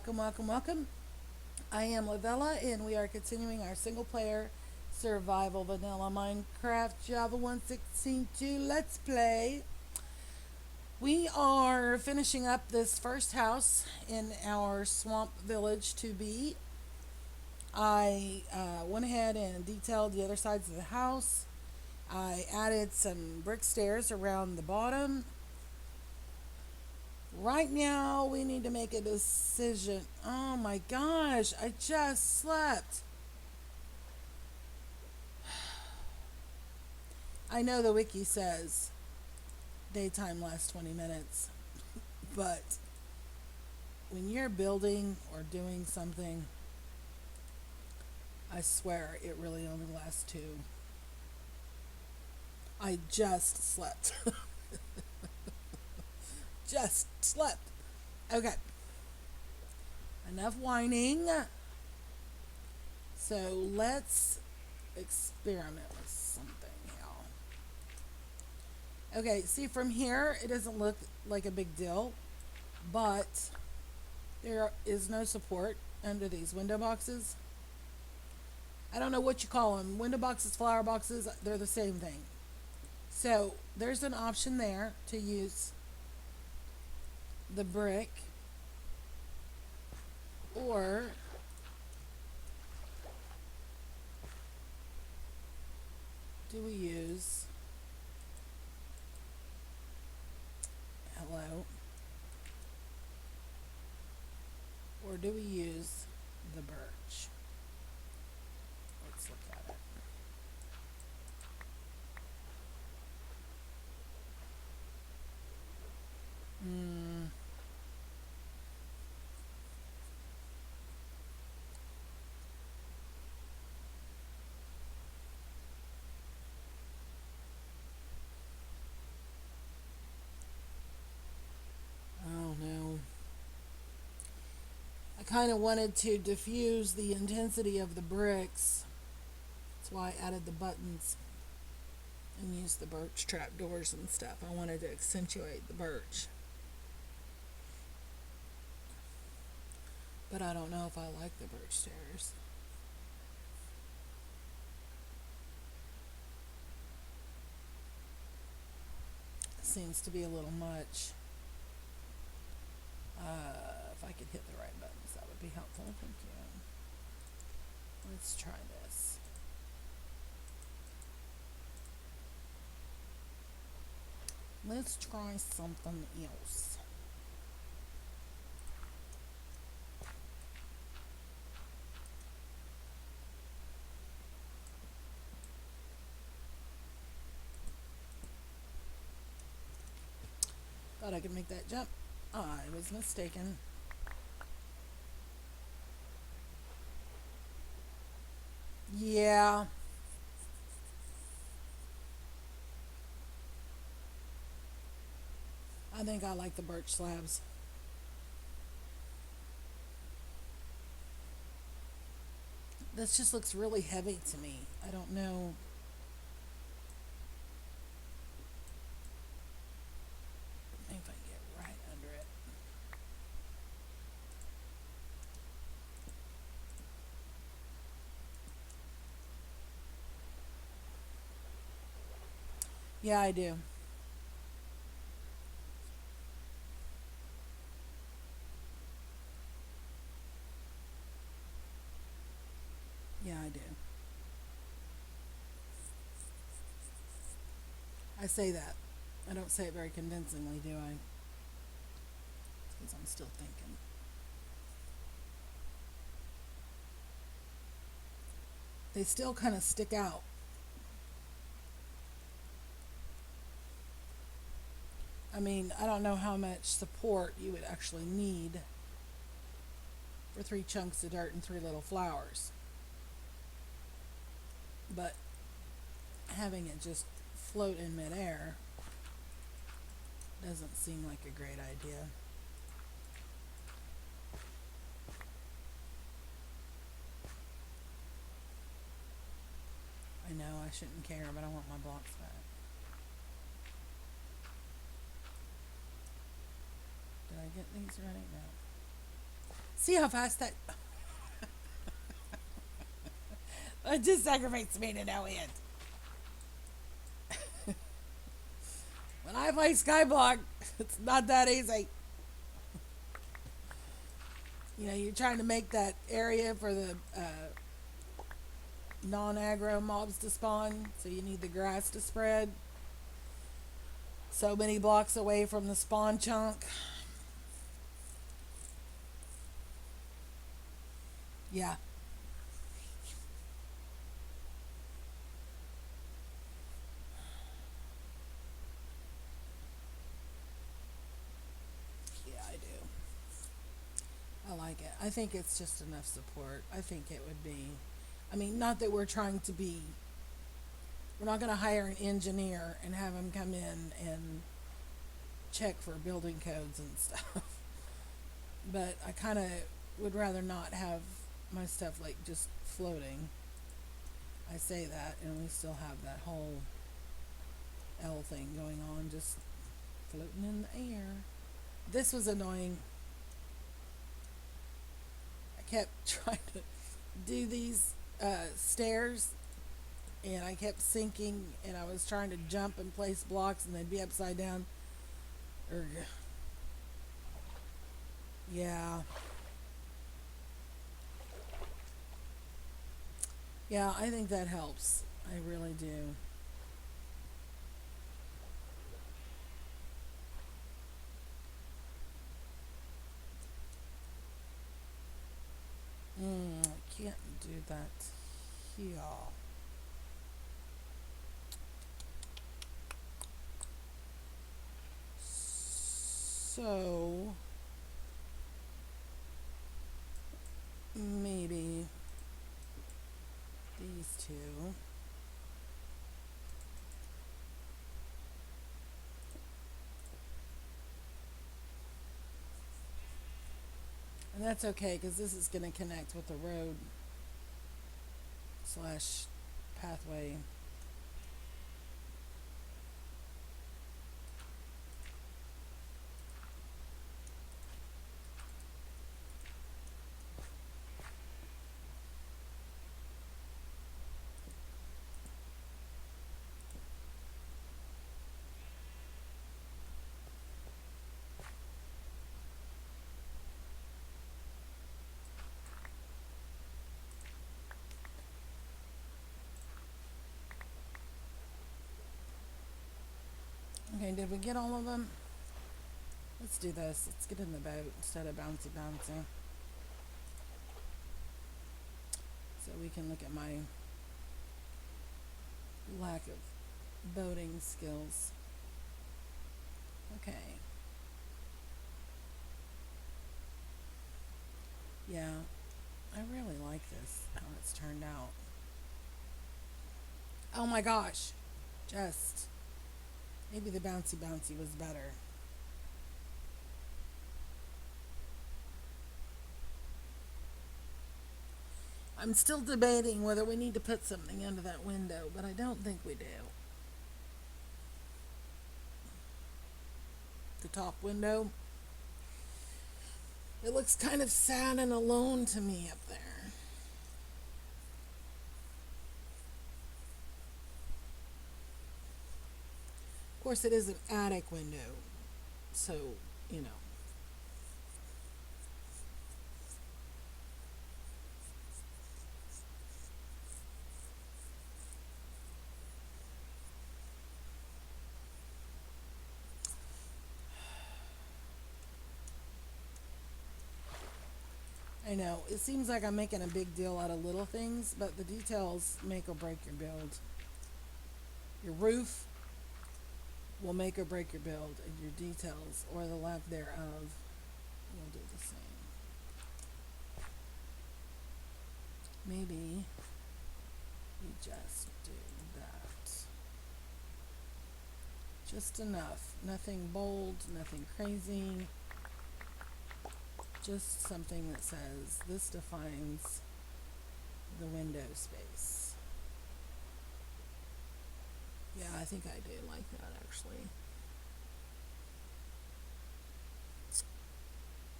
welcome, welcome, welcome. I am Lavella, and we are continuing our single player survival vanilla Minecraft Java 1.16.2 Let's Play. We are finishing up this first house in our swamp village to be. I went ahead and detailed the other sides of the house. I added some brick stairs around the bottom. Right now, we need to make a decision. Oh my gosh, I just slept. I know the wiki says daytime lasts 20 minutes, but when you're building or doing something, I swear it really only lasts two. I just slept. Just slept. Okay. Enough whining. So let's experiment with something here. Okay, see from here, it doesn't look like a big deal, but there is no support under these window boxes. I don't know what you call them. Window boxes, flower boxes, they're the same thing. So there's an option there to use the brick, or do we use, hello, or do we use the birch? Let's look at it. Oh no. I kind of wanted to diffuse the intensity of the bricks. That's why I added the buttons and used the birch trapdoors and stuff. I wanted to accentuate the birch. But I don't know if I like the birch stairs. Seems to be a little much. If I could hit the right buttons, that would be helpful. Thank you. Let's try this. Let's try something else. Thought I could make that jump. I was mistaken. Yeah. I think I like the birch slabs. This just looks really heavy to me. I don't know. Maybe if I can get right under it. Yeah, I do. Yeah, I do. I say that. I don't say it very convincingly, do I? Because I'm still thinking. They still kind of stick out. I mean, I don't know how much support you would actually need for 3 chunks of dirt and 3 little flowers. But having it just float in midair doesn't seem like a great idea. I know I shouldn't care, but I want my blocks back. Did I get these right? No. See how fast that. It just aggravates me to no end. When I play Skyblock, it's not that easy. You know, you're trying to make that area for the non-aggro mobs to spawn, so you need the grass to spread. So many blocks away from the spawn chunk. Yeah. Yeah, I do. I like it. I think it's just enough support. I think it would be. I mean, not that we're trying to be. We're not going to hire an engineer and have him come in and check for building codes and stuff. But I kind of would rather not have my stuff like just floating. I say that, and we still have that whole L thing going on, just floating in the air. This was annoying. I kept trying to do these stairs, and I kept sinking, and I was trying to jump and place blocks, and they'd be upside down. Urgh. Yeah. Yeah, I think that helps. I really do. I can't do that here. So, maybe these two. And that's okay because this is going to connect with the road slash pathway. Okay, did we get all of them? Let's do this. Let's get in the boat instead of bouncy bouncy. So we can look at my lack of boating skills. Okay. Yeah, I really like this, how it's turned out. Oh my gosh. Just. Maybe the bouncy bouncy was better. I'm still debating whether we need to put something under that window, but I don't think we do. The top window. It looks kind of sad and alone to me up there. Of course, it is an attic window, so, you know. I know. It seems like I'm making a big deal out of little things, but the details make or break your build. Your roof will make or break your build, and your details, or the lack thereof, will do the same. Maybe we just do that. Just enough. Nothing bold, nothing crazy. Just something that says this defines the window space. Yeah, I think I do like that actually.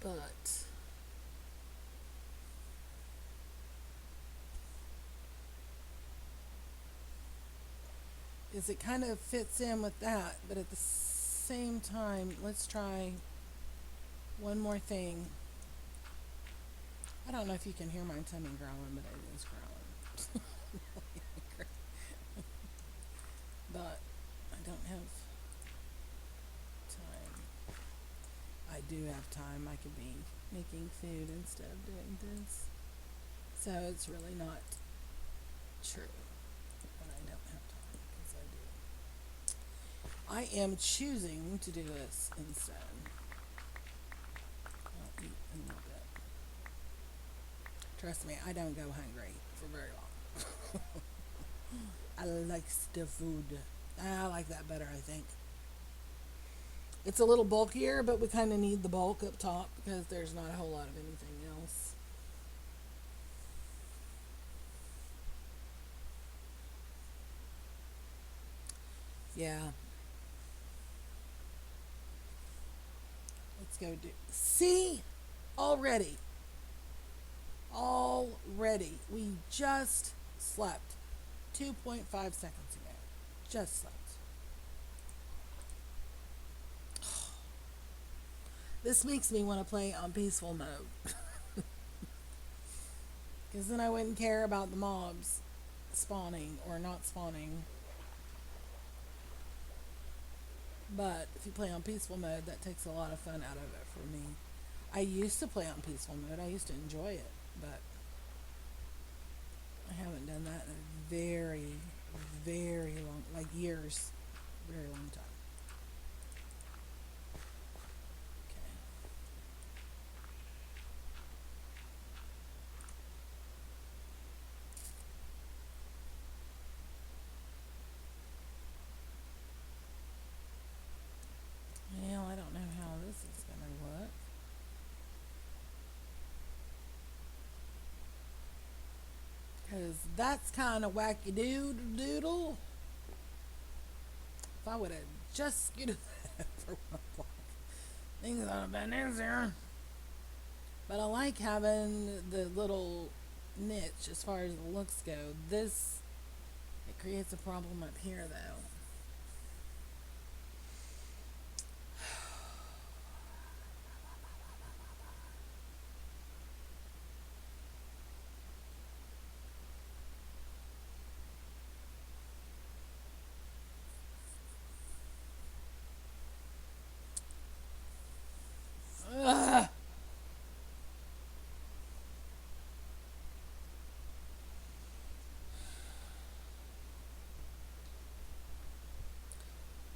But because it kind of fits in with that. But at the same time, let's try one more thing. I don't know if you can hear my tummy growling, but it is growling. But I don't have time. I do have time. I could be making food instead of doing this. So it's really not true. But I don't have time because I do. I am choosing to do this instead. I'll eat in a little bit. Trust me, I don't go hungry for very long. I like the food. I like that better, I think. It's a little bulkier, but we kind of need the bulk up top because there's not a whole lot of anything else. Yeah. Let's go do. See? Already. Already. We just slept 2.5 seconds ago. Just slept. This makes me want to play on peaceful mode. Because then I wouldn't care about the mobs spawning or not spawning. But if you play on peaceful mode, that takes a lot of fun out of it for me. I used to play on peaceful mode. I used to enjoy it, but I haven't done that in a very, very long, like years, very long time. Okay. Well, I don't know how this is going to work. Because that's kind of wacky doodle. If I would have just scooted that for one block, things would have been easier. But I like having the little niche as far as the looks go. This, it creates a problem up here though. Ugh.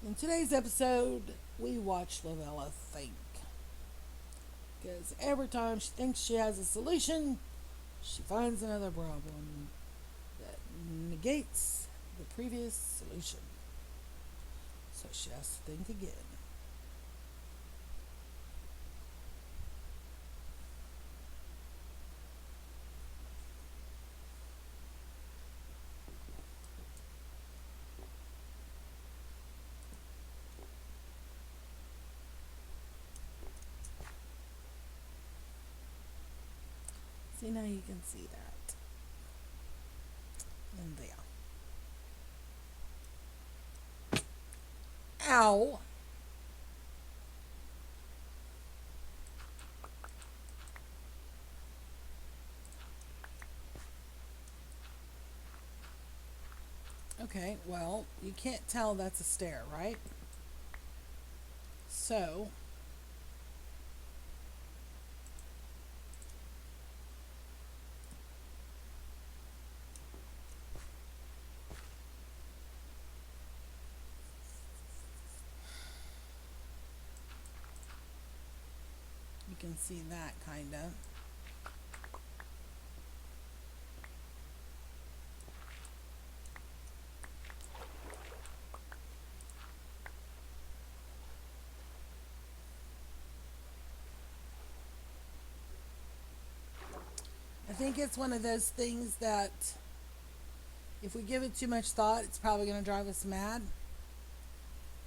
In today's episode, we watch Lavella think. Because every time she thinks she has a solution, she finds another problem that negates the previous solution. So she has to think again. See, now you can see that. And there. Ow! Okay, well, you can't tell that's a stair, right? So, you can see that kind of. I think it's one of those things that if we give it too much thought, it's probably going to drive us mad.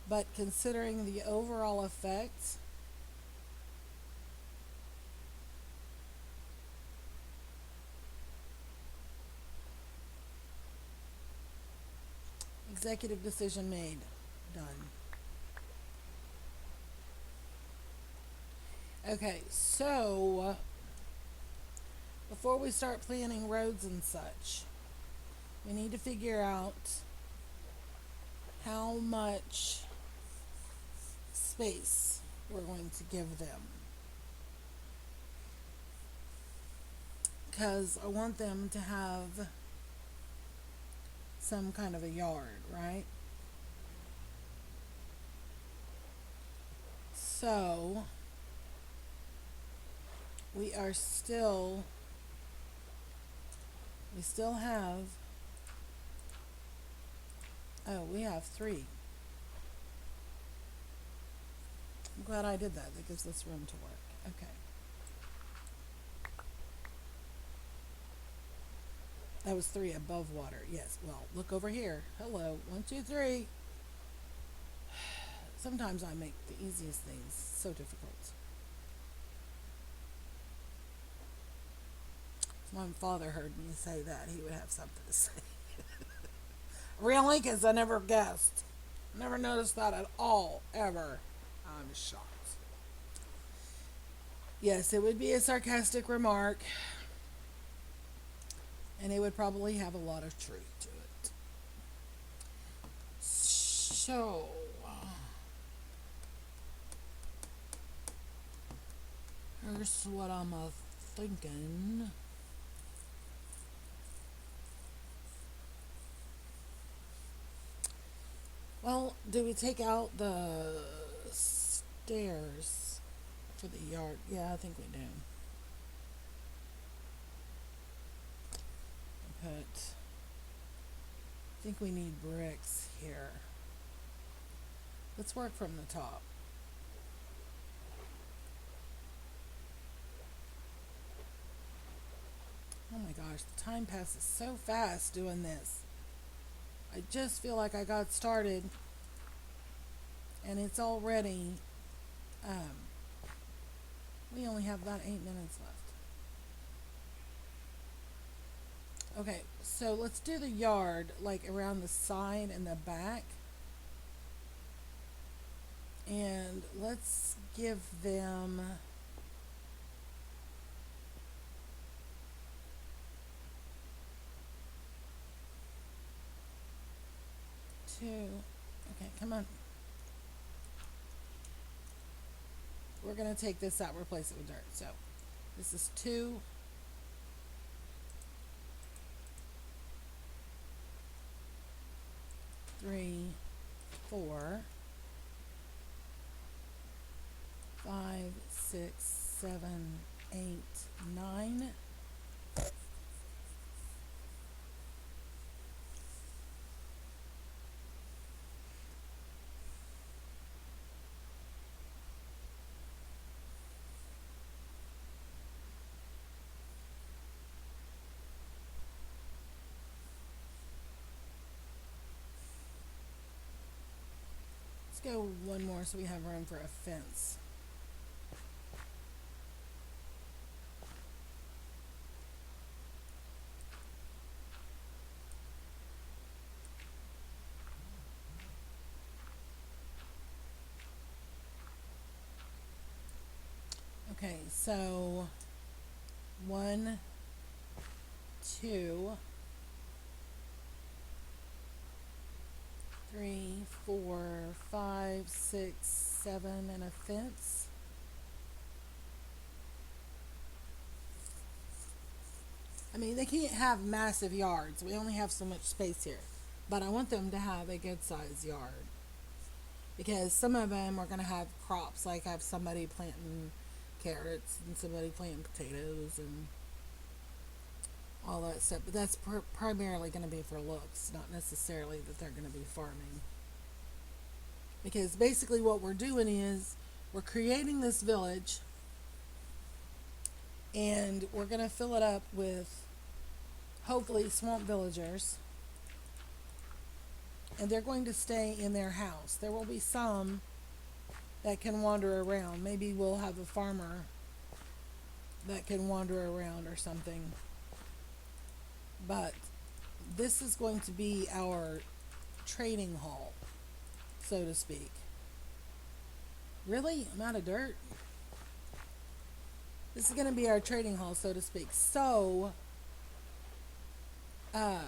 But considering the overall effect, Executive decision made. Done. Okay, so before we start planning roads and such, we need to figure out how much space we're going to give them. Because I want them to have some kind of a yard, right? So, we are still, we still have, oh, we have 3. I'm glad I did that. That gives us room to work. Okay. That was 3 above water. Yes. Well, look over here. Hello. 1, 2, 3. Sometimes I make the easiest things so difficult. If my father heard me say that, he would have something to say. Really? Because I never guessed. Never noticed that at all, ever. I'm shocked. Yes, it would be a sarcastic remark. And it would probably have a lot of truth to it. So, here's what I'm thinking. Well, do we take out the stairs for the yard? Yeah, I think we do. I think we need bricks here. Let's work from the top. Oh my gosh, the time passes so fast doing this. I just feel like I got started and it's already, we only have about 8 minutes left. Okay, so let's do the yard like around the side and the back. And let's give them two. Okay, come on. We're going to take this out, replace it with dirt. So this is 2. Three, 4, 5, 6, 7, 8, 9. Let's go one more so we have room for a fence. Okay, so 1, 2, 3, 4, 5, 6, 7, and a fence. I mean, they can't have massive yards. We only have so much space here. But I want them to have a good sized yard. Because some of them are going to have crops. Like I have somebody planting carrots and somebody planting potatoes and all that stuff. But that's primarily going to be for looks, not necessarily that they're going to be farming. Because basically what we're doing is we're creating this village and we're going to fill it up with hopefully swamp villagers. And they're going to stay in their house. There will be some that can wander around. Maybe we'll have a farmer that can wander around or something. But this is going to be our trading hall, so to speak. Really? I'm out of dirt? This is going to be our trading hall, so to speak. So, uh,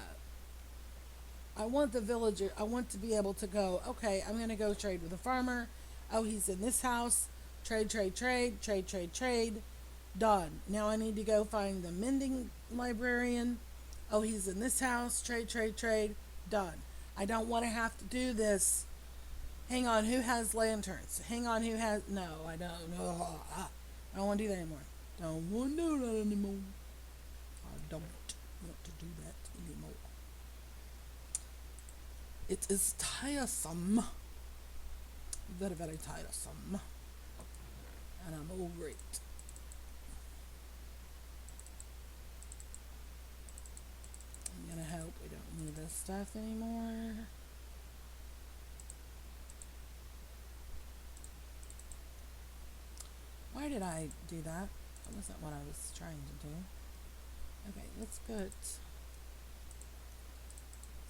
I want the villager, I want to be able to go, okay, I'm going to go trade with a farmer. Oh, he's in this house. Trade, trade, trade, trade, trade, trade. Done. Now I need to go find the mending librarian. Oh, he's in this house. Trade, trade, trade. Done. I don't want to have to do this. Hang on, who has lanterns? Hang on, who has. No, I don't. No, I don't want to do that anymore. Don't want to do that anymore. I don't want to do that anymore. It is tiresome. Very, very tiresome. And I'm over it. I'm gonna hope we don't need this stuff anymore. Why did I do that? That wasn't what I was trying to do. Okay, let's put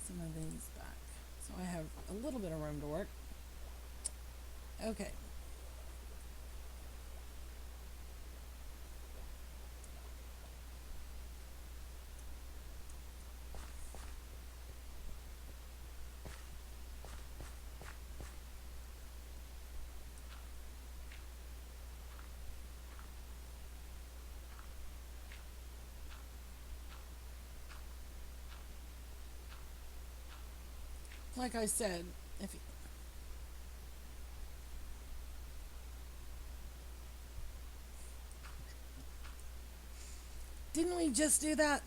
some of these back. So I have a little bit of room to work. Okay. Like I said, if you, didn't we just do that?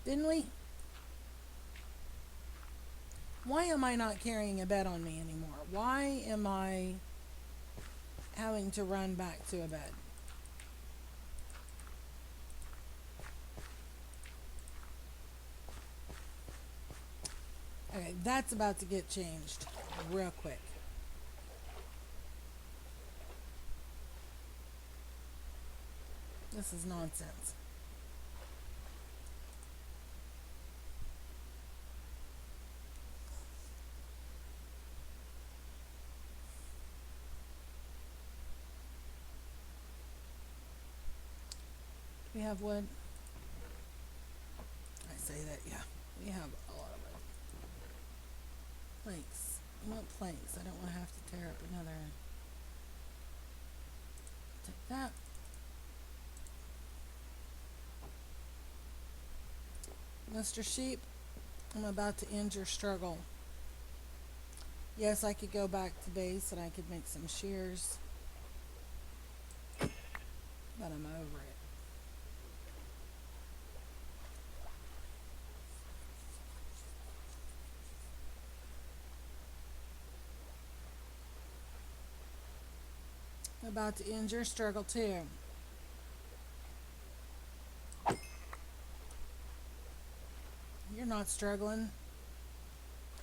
Didn't we? Why am I not carrying a bed on me anymore? Why am I having to run back to a bed? Okay, that's about to get changed real quick. This is nonsense. We have wood. I say that, yeah. We have a lot of wood. Planks. I want planks. I don't want to have to tear up another. Take that. Mr. Sheep, I'm about to end your struggle. Yes, I could go back to base and I could make some shears, but I'm over it. I'm about to end your struggle too. You're not struggling.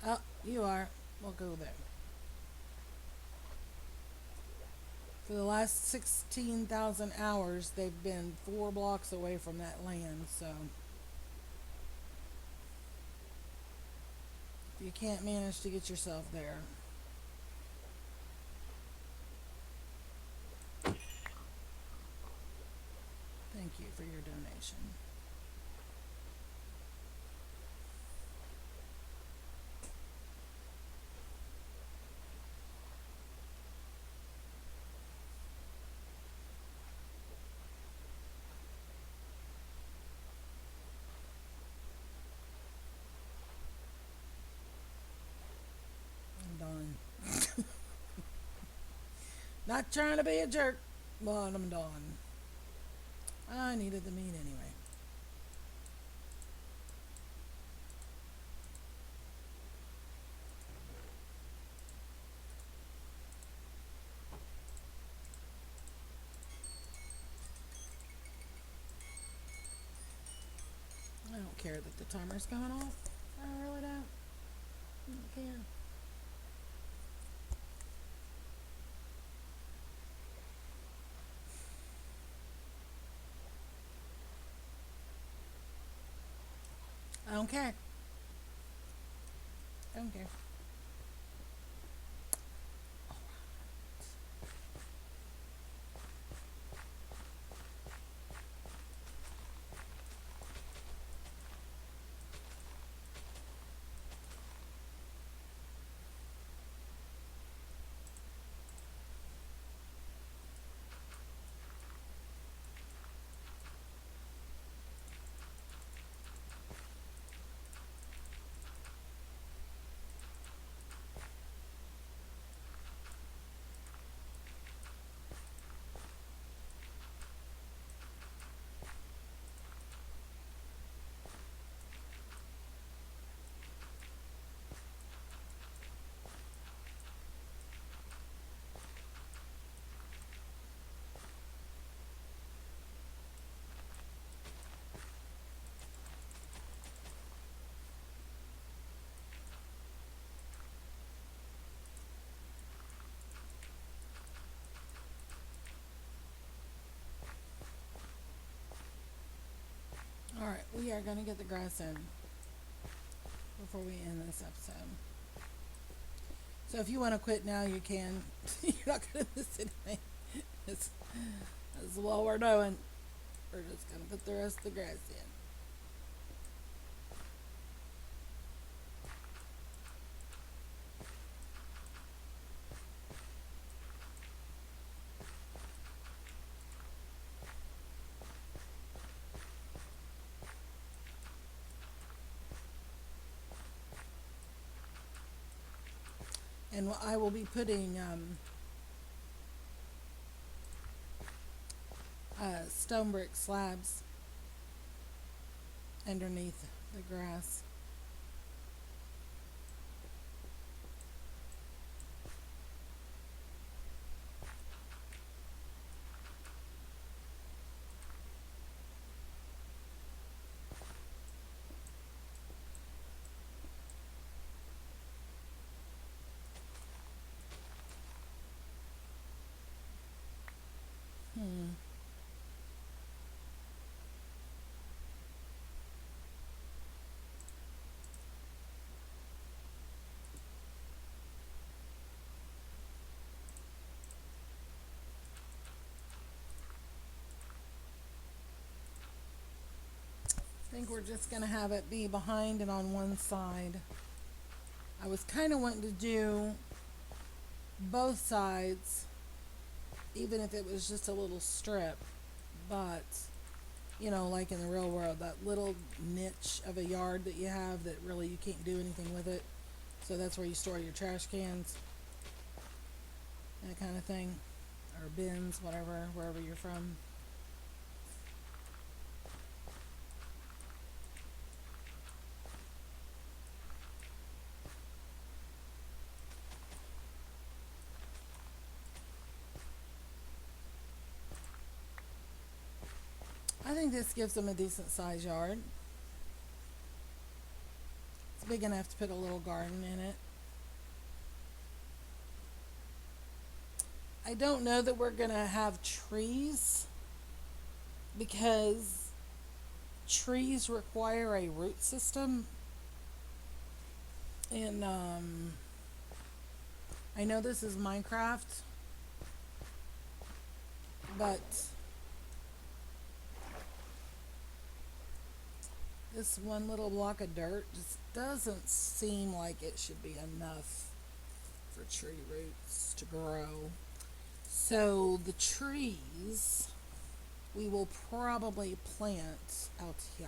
Oh, you are. We'll go there. For the last 16,000 hours, they've been 4 blocks away from that land, so if you can't manage to get yourself there. Thank you for your donation. I'm done. Not trying to be a jerk, but I'm done. I needed the meat anyway. I don't care that the timer's going off. I really don't. I don't care. I don't care. Don't care. All right, we are going to get the grass in before we end this episode. So if you want to quit now, you can. You're not going to miss anything. That's what we're doing. We're just going to put the rest of the grass in. And I will be putting stone brick slabs underneath the grass. Hmm. I think we're just going to have it be behind and on one side. I was kind of wanting to do both sides, even if it was just a little strip, but like in the real world, that little niche of a yard that you have that really you can't do anything with it. So that's where you store your trash cans, that kind of thing, or bins, whatever, wherever you're from. I think this gives them a decent size yard. It's big enough to put a little garden in it. I don't know that we're going to have trees because trees require a root system. And I know this is Minecraft, but this one little block of dirt just doesn't seem like it should be enough for tree roots to grow. So the trees we will probably plant out here.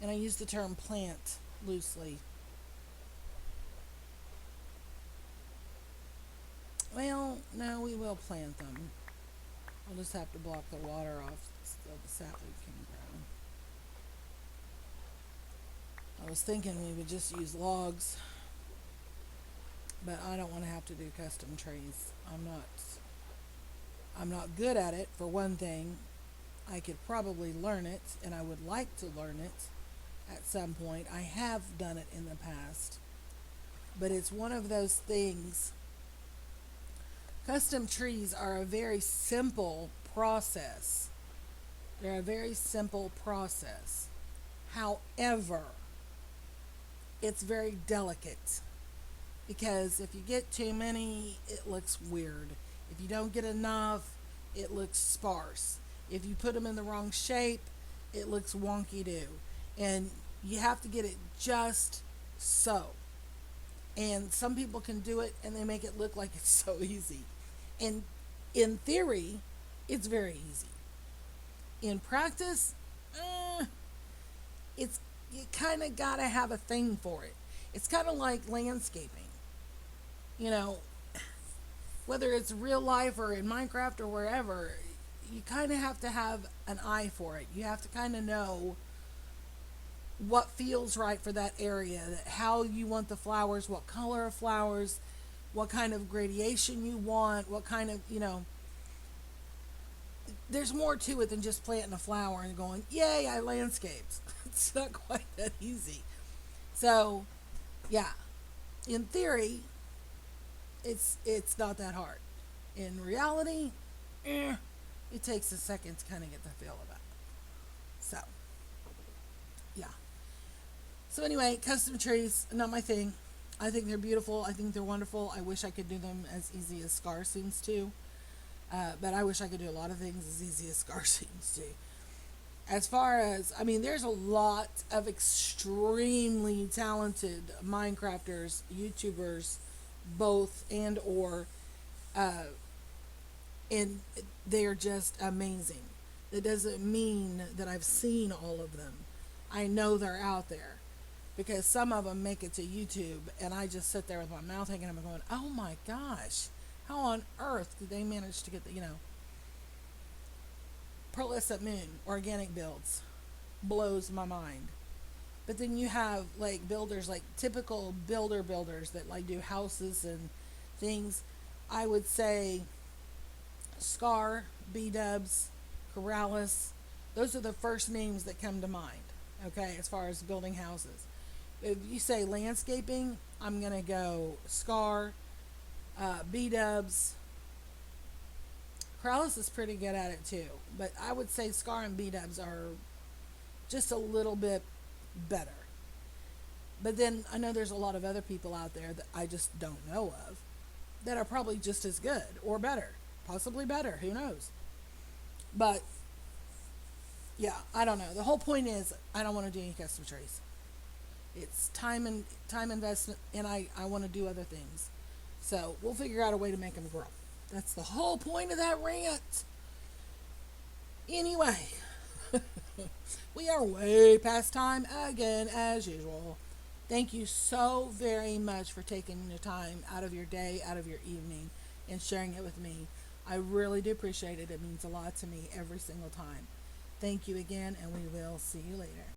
And I use the term plant loosely. Well, no, we will plant them. We'll just have to block the water off so the sapling can grow. I was thinking we would just use logs, but I don't want to have to do custom trees. I'm not good at it, for one thing. I could probably learn it, and I would like to learn it at some point. I have done it in the past, but it's one of those things. Custom trees are a very simple process. They're a very simple process. However, it's very delicate because if you get too many, it looks weird. If you don't get enough, it looks sparse. If you put them in the wrong shape, it looks wonky do. And you have to get it just so. And some people can do it and they make it look like it's so easy. And in theory, it's very easy. In practice, it's you kind of got to have a thing for it. It's kind of like landscaping. You know, whether it's real life or in Minecraft or wherever, you kind of have to have an eye for it. You have to kind of know what feels right for that area, how you want the flowers, what color of flowers, what kind of gradation you want, what kind of, there's more to it than just planting a flower and going, yay, I landscaped. It's not quite that easy. So, yeah, in theory, it's not that hard. In reality, it takes a second to kind of get the feel of it. So, yeah. So anyway, custom trees, not my thing. I think they're beautiful. I think they're wonderful. I wish I could do them as easy as Scar seems to. But I wish I could do a lot of things as easy as Scar seems to. As far as, I mean, there's a lot of extremely talented Minecrafters, YouTubers, both and or, and they are just amazing. That doesn't mean that I've seen all of them. I know they're out there because some of them make it to YouTube, and I just sit there with my mouth hanging and I'm going, oh my gosh, how on earth did they manage to get the, Pearlescent Moon organic builds? Blows my mind. But then you have like builders, like typical builders that like do houses and things. I would say Scar, B-Dubs, Corrales, those are the first names that come to mind, okay, as far as building houses. If you say landscaping, I'm going to go Scar, B-Dubs. Corrales is pretty good at it too, but I would say Scar and B-Dubs are just a little bit better. But then I know there's a lot of other people out there that I just don't know of that are probably just as good or better, possibly better, who knows. But yeah, I don't know. The whole point is I don't want to do any custom trees. It's time investment, and I want to do other things. So we'll figure out a way to make them grow. That's the whole point of that rant. Anyway, we are way past time again, as usual. Thank you so very much for taking the time out of your day, out of your evening, and sharing it with me. I really do appreciate it. It means a lot to me every single time. Thank you again, and we will see you later.